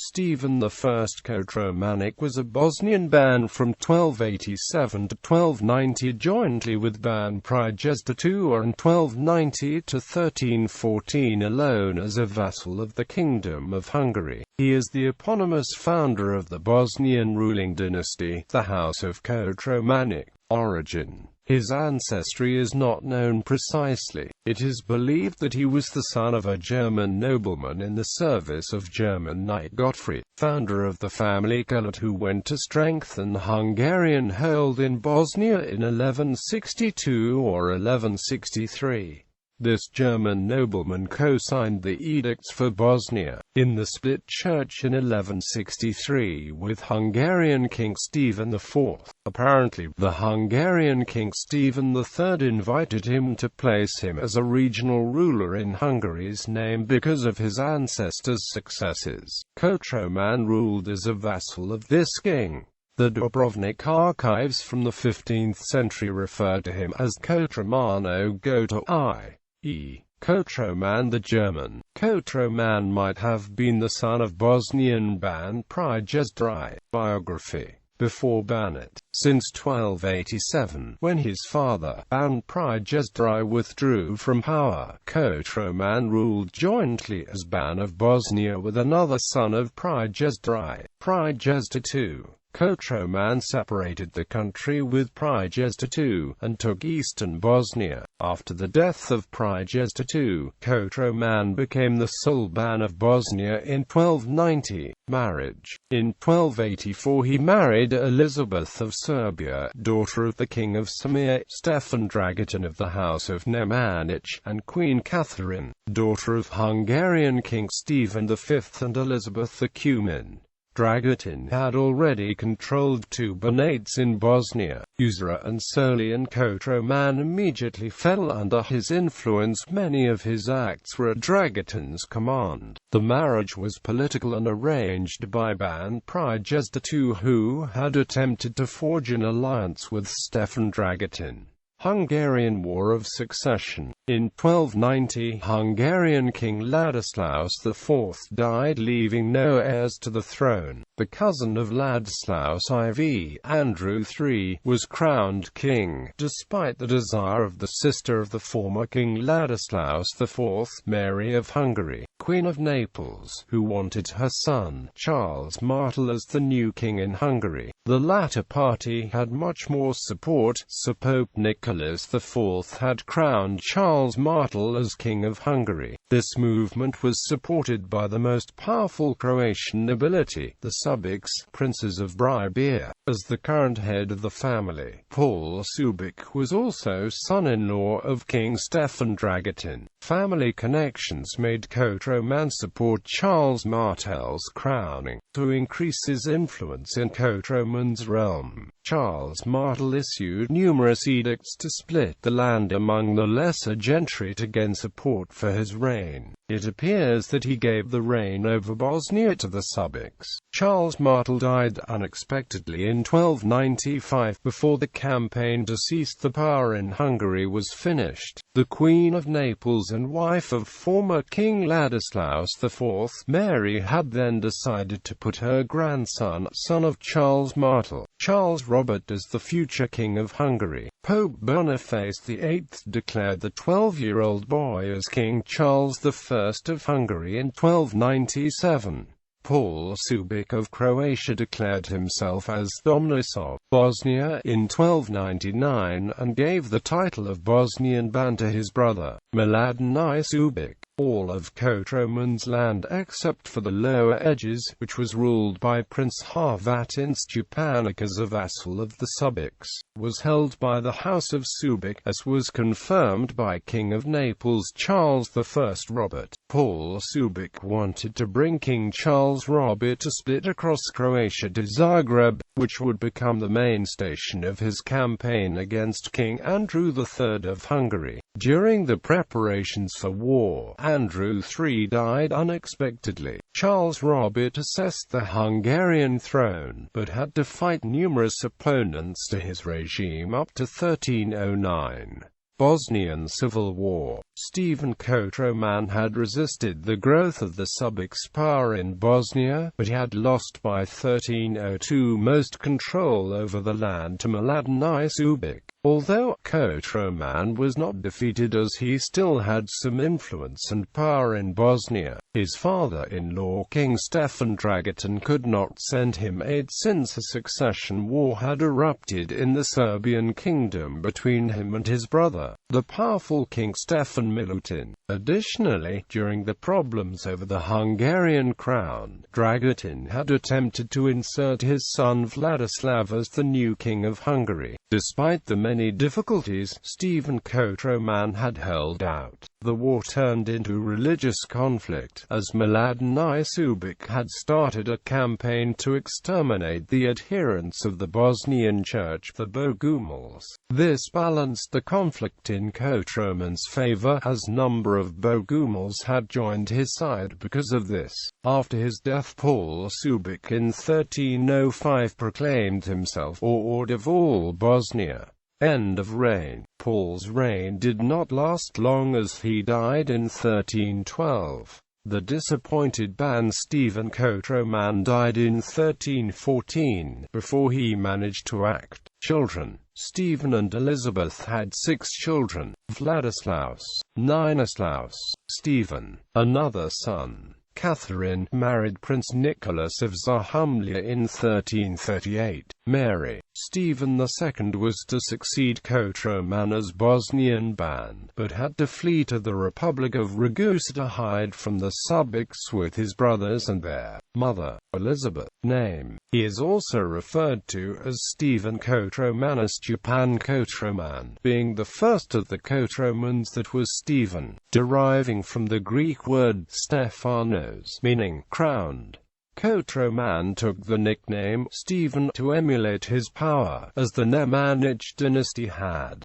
Stephen I Kotromanić was a Bosnian Ban from 1287 to 1290 jointly with Ban Prijezda II, and 1290 to 1314 alone as a vassal of the Kingdom of Hungary. He is the eponymous founder of the Bosnian ruling dynasty, the House of Kotromanić. Origin. His ancestry is not known precisely. It is believed that he was the son of a German nobleman in the service of German knight Gottfried, founder of the family cult, who went to strengthen Hungarian hold in Bosnia in 1162 or 1163. This German nobleman co-signed the edicts for Bosnia, in the split church in 1163 with Hungarian King Stephen IV. Apparently, the Hungarian King Stephen III invited him to place him as a regional ruler in Hungary's name because of his ancestors' successes. Kotroman ruled as a vassal of this king. The Dubrovnik archives from the 15th century refer to him as Kotromano Gota i.e. Kotroman the German. Kotroman might have been the son of Bosnian Ban Prijezda II. Biography. Before Banat. Since 1287, when his father, Ban Prijezda I, withdrew from power, Kotroman ruled jointly as Ban of Bosnia with another son of Prijezda I, Prijezda II. Kotroman separated the country with Prijezda II, and took eastern Bosnia. After the death of Prijezda II, Kotroman became the sole Ban of Bosnia in 1290. Marriage. In 1284 he married Elizabeth of Serbia, daughter of the King of Samir, Stefan Dragutin of the House of Kotromanić, and Queen Catherine, daughter of Hungarian King Stephen V and Elizabeth the Cumin. Dragutin had already controlled two banates in Bosnia, Usra and Soli, and Kotroman immediately fell under his influence. Many of his acts were at Dragutin's command. The marriage was political and arranged by Ban Prijezda II, who had attempted to forge an alliance with Stefan Dragutin. Hungarian War of Succession. In 1290, Hungarian King Ladislaus IV died, leaving no heirs to the throne. The cousin of Ladislaus IV, Andrew III, was crowned king, despite the desire of the sister of the former King Ladislaus IV, Mary of Hungary, Queen of Naples, who wanted her son, Charles Martel, as the new king in Hungary. The latter party had much more support, so Pope Nicholas IV had crowned Charles Martel as King of Hungary. This movement was supported by the most powerful Croatian nobility, the Subics, princes of Bribia. As the current head of the family, Paul Subic was also son-in-law of King Stefan Dragutin. Family connections made Kotroman support Charles Martel's crowning. To increase his influence in Kotroman's realm, Charles Martel issued numerous edicts to split the land among the lesser gentry to gain support for his reign. It appears that he gave the reign over Bosnia to the Subics. Charles Martel died unexpectedly in 1295 before the campaign to seize the power in Hungary was finished. The Queen of Naples and wife of former King Ladislaus IV, Mary, had then decided to put her grandson, son of Charles Martel, Charles Robert, as the future King of Hungary. Pope Boniface VIII declared the 12-year-old boy as King Charles I of Hungary in 1297. Paul Subic of Croatia declared himself as Dominus of Bosnia in 1299 and gave the title of Bosnian Ban to his brother, Miladin I Subic. All of Kotroman's land except for the lower edges, which was ruled by Prince Horvat in Stupanik as a vassal of the Subics, was held by the House of Subic, as was confirmed by King of Naples Charles I Robert. Paul Subic wanted to bring King Charles Robert to split across Croatia to Zagreb, which would become the main station of his campaign against King Andrew III of Hungary. During the preparations for war, Andrew III died unexpectedly. Charles Robert assessed the Hungarian throne, but had to fight numerous opponents to his regime up to 1309. Bosnian Civil War. Stephen Kotroman had resisted the growth of the Subics power in Bosnia, but he had lost by 1302 most control over the land to Mladen Subic. Although Kotroman was not defeated, as he still had some influence and power in Bosnia, his father-in-law King Stefan Dragutin could not send him aid since a succession war had erupted in the Serbian kingdom between him and his brother, the powerful King Stefan Milutin. Additionally, during the problems over the Hungarian crown, Dragutin had attempted to insert his son Vladislav as the new king of Hungary. Despite the many difficulties, Stephen Kotroman had held out. The war turned into religious conflict, as Mladen Subic had started a campaign to exterminate the adherents of the Bosnian Church, the Bogumils. This balanced the conflict in Kotroman's favor, as a number of Bogumils had joined his side because of this. After his death, Paul Subic in 1305 proclaimed himself Lord of all Bosnia. End of reign. Paul's reign did not last long, as he died in 1312. The disappointed Ban Stephen Kotroman died in 1314, before he managed to act. Children. Stephen and Elizabeth had 6 children: Vladislaus, Ninoslaus, Stephen, another son. Catherine married Prince Nicholas of Zahumlia in 1338. Mary. Stephen II was to succeed Kotroman as Bosnian Ban, but had to flee to the Republic of Ragusa to hide from the Subics with his brothers and their mother, Elizabeth. Name. He is also referred to as Stephen Kotromanis Japan Kotroman, being the first of the Kotromans that was Stephen, deriving from the Greek word Stephanos, meaning crowned. Kotroman took the nickname Stephen to emulate his power, as the Nemanjić dynasty had.